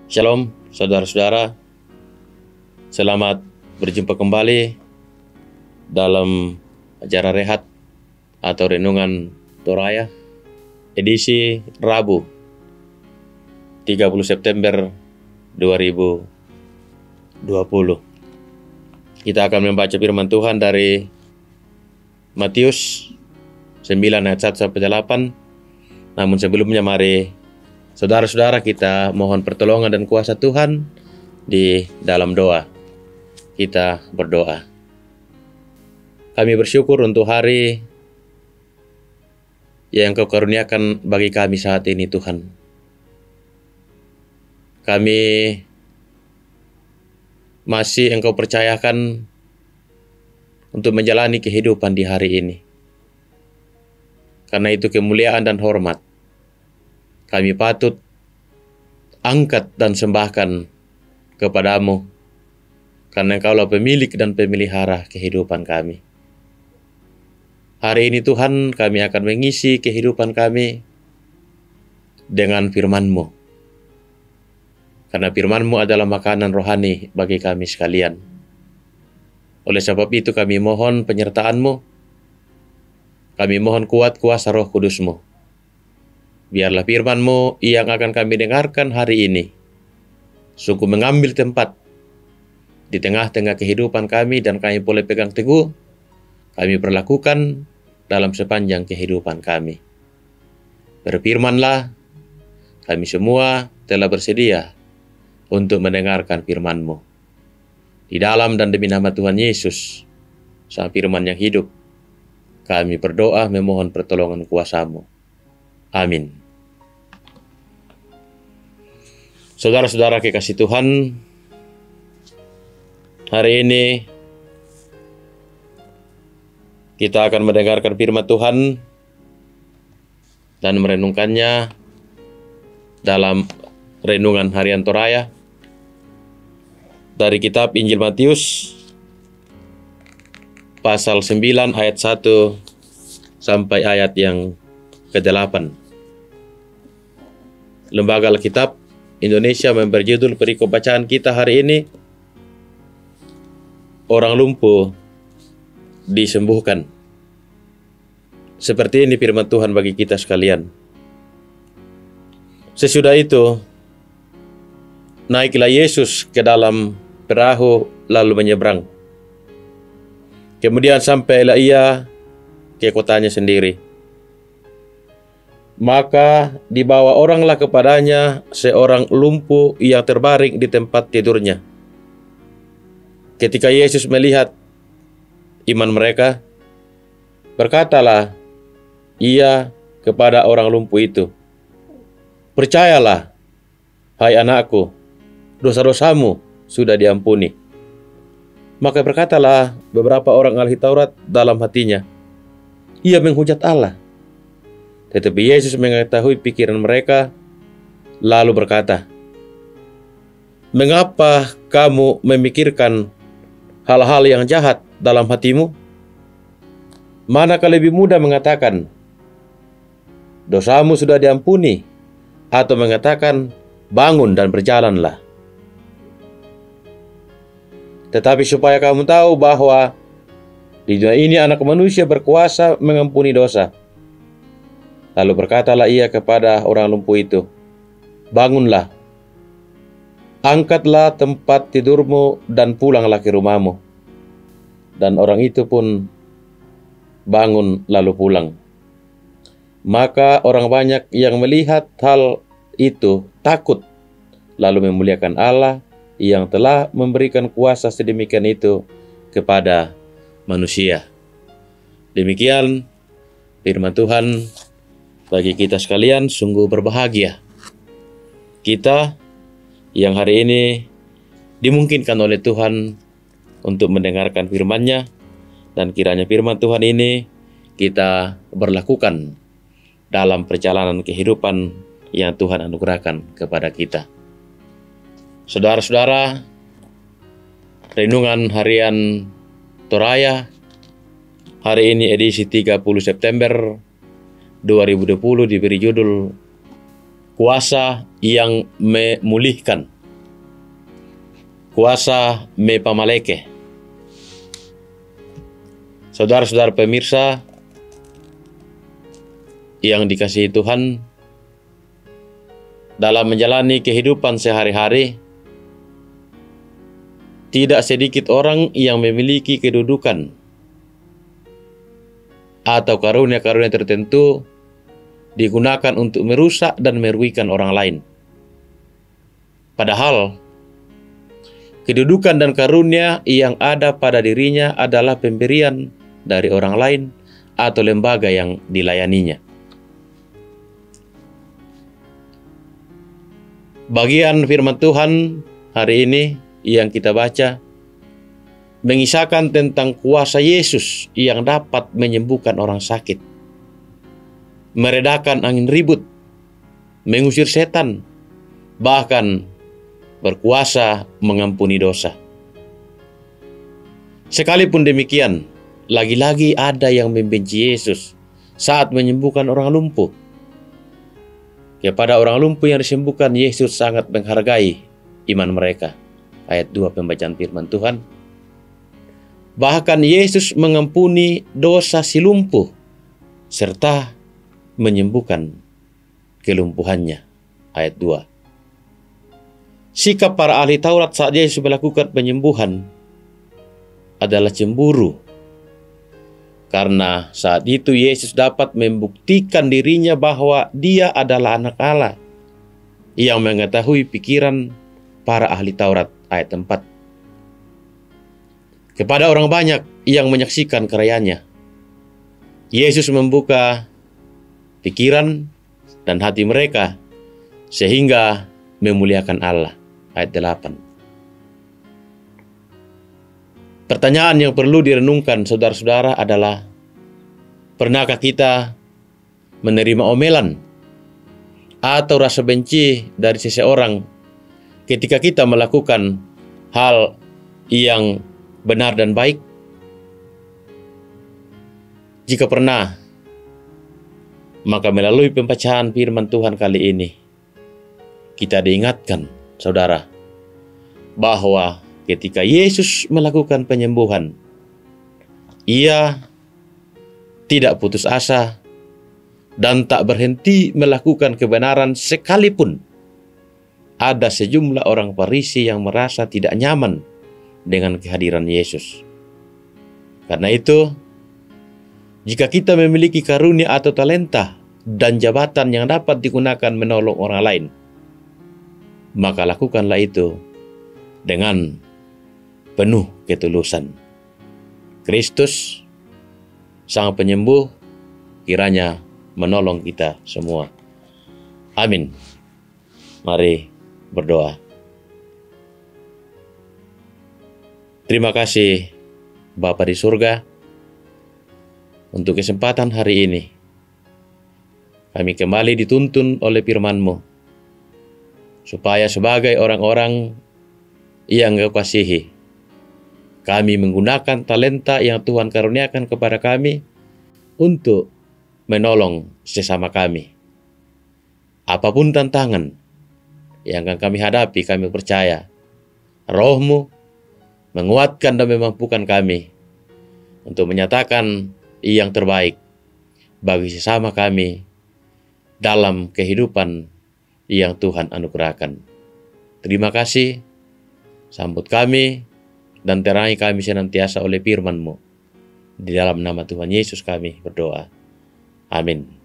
Shalom saudara-saudara, selamat berjumpa kembali dalam acara rehat atau renungan Toraya edisi Rabu 30 September 2020. Kita akan membaca firman Tuhan dari Matius 9 ayat 1 sampai 8. Namun sebelumnya mari saudara-saudara kita mohon pertolongan dan kuasa Tuhan di dalam doa. Kita berdoa. Kami bersyukur untuk hari yang Engkau karuniakan bagi kami saat ini, Tuhan. Kami masih Engkau percayakan untuk menjalani kehidupan di hari ini. Karena itu kemuliaan dan hormat kami patut angkat dan sembahkan kepadamu, karena Engkaulah pemilik dan pemelihara kehidupan kami. Hari ini Tuhan, kami akan mengisi kehidupan kami dengan firman-Mu, karena firman-Mu adalah makanan rohani bagi kami sekalian. Oleh sebab itu kami mohon penyertaan-Mu, kami mohon kuat kuasa Roh Kudus-Mu. Biarlah firman-Mu yang akan kami dengarkan hari ini sungguh mengambil tempat di tengah-tengah kehidupan kami, dan kami boleh pegang teguh, kami perlakukan dalam sepanjang kehidupan kami. Berfirmanlah, kami semua telah bersedia untuk mendengarkan firman-Mu. Di dalam dan demi nama Tuhan Yesus, Sang Firman yang hidup, kami berdoa memohon pertolongan kuasa-Mu. Amin. Saudara-saudara kekasih Tuhan, hari ini kita akan mendengarkan firman Tuhan dan merenungkannya dalam renungan harian Toraya dari kitab Injil Matius pasal 9 ayat 1 sampai ayat yang ke-8. Lembaga Alkitab Indonesia memberi judul perikop bacaan kita hari ini, orang lumpuh disembuhkan. Seperti ini firman Tuhan bagi kita sekalian. Sesudah itu, naiklah Yesus ke dalam perahu lalu menyeberang. Kemudian sampailah ia ke kotanya sendiri. Maka dibawa oranglah kepadanya seorang lumpuh yang terbaring di tempat tidurnya. Ketika Yesus melihat iman mereka, berkatalah ia kepada orang lumpuh itu, "Percayalah, hai anakku, dosa-dosamu sudah diampuni." Maka berkatalah beberapa orang ahli Taurat dalam hatinya, "Ia menghujat Allah." Tetapi Yesus mengetahui pikiran mereka, lalu berkata, "Mengapa kamu memikirkan hal-hal yang jahat dalam hatimu? Manakah lebih mudah mengatakan, dosamu sudah diampuni, atau mengatakan, bangun dan berjalanlah? Tetapi supaya kamu tahu bahwa di dunia ini Anak Manusia berkuasa mengampuni dosa." Lalu berkatalah ia kepada orang lumpuh itu, "Bangunlah, angkatlah tempat tidurmu dan pulanglah ke rumahmu." Dan orang itu pun bangun lalu pulang. Maka orang banyak yang melihat hal itu takut, lalu memuliakan Allah yang telah memberikan kuasa sedemikian itu kepada manusia. Demikian firman Tuhan bagi kita sekalian. Sungguh berbahagia kita yang hari ini dimungkinkan oleh Tuhan untuk mendengarkan firman-Nya, dan kiranya firman Tuhan ini kita berlakukan dalam perjalanan kehidupan yang Tuhan anugerahkan kepada kita. Saudara-saudara, renungan harian Toraya hari ini edisi 30 September 2020 diberi judul Kuasa yang Memulihkan. kuasa me pamaleke. Saudara-saudara pemirsa yang dikasihi Tuhan, dalam menjalani kehidupan sehari-hari, tidak sedikit orang yang memiliki kedudukan atau karunia-karunia tertentu digunakan untuk merusak dan merugikan orang lain. Padahal, kedudukan dan karunia yang ada pada dirinya adalah pemberian dari orang lain atau lembaga yang dilayaninya. Bagian firman Tuhan hari ini yang kita baca mengisahkan tentang kuasa Yesus yang dapat menyembuhkan orang sakit, meredakan angin ribut, mengusir setan, bahkan berkuasa mengampuni dosa. Sekalipun demikian, lagi-lagi ada yang membenci Yesus saat menyembuhkan orang lumpuh. Kepada orang lumpuh yang disembuhkan, Yesus sangat menghargai iman mereka. Ayat 2 pembacaan firman Tuhan. Bahkan Yesus mengampuni dosa si lumpuh serta menyembuhkan kelumpuhannya. Ayat 2. Sikap para ahli Taurat saat Yesus melakukan penyembuhan adalah cemburu. Karena saat itu Yesus dapat membuktikan dirinya bahwa dia adalah anak Allah yang mengetahui pikiran para ahli Taurat. Ayat 4. Kepada orang banyak yang menyaksikan karyanya, Yesus membuka pikiran dan hati mereka sehingga memuliakan Allah. Ayat 8. Pertanyaan yang perlu direnungkan saudara-saudara adalah, pernahkah kita menerima omelan atau rasa benci dari seseorang ketika kita melakukan hal yang benar dan baik? Jika pernah, maka melalui pembacaan firman Tuhan kali ini, kita diingatkan, saudara, bahwa ketika Yesus melakukan penyembuhan, Ia tidak putus asa dan tak berhenti melakukan kebenaran sekalipun ada sejumlah orang Farisi yang merasa tidak nyaman dengan kehadiran Yesus. Karena itu, jika kita memiliki karunia atau talenta dan jabatan yang dapat digunakan menolong orang lain, maka lakukanlah itu dengan penuh ketulusan. Kristus, Sang Penyembuh, kiranya menolong kita semua. Amin. Mari berdoa. Terima kasih Bapa di surga untuk kesempatan hari ini. Kami kembali dituntun oleh firman-Mu, supaya sebagai orang-orang yang Kau kasihi, kami menggunakan talenta yang Tuhan karuniakan kepada kami untuk menolong sesama kami. Apapun tantangan yang akan kami hadapi, kami percaya Roh-Mu menguatkan dan memampukan kami untuk menyatakan yang terbaik bagi sesama kami dalam kehidupan yang Tuhan anugerahkan. Terima kasih, sambut kami dan terangi kami senantiasa oleh firman-Mu. Di dalam nama Tuhan Yesus kami berdoa. Amin.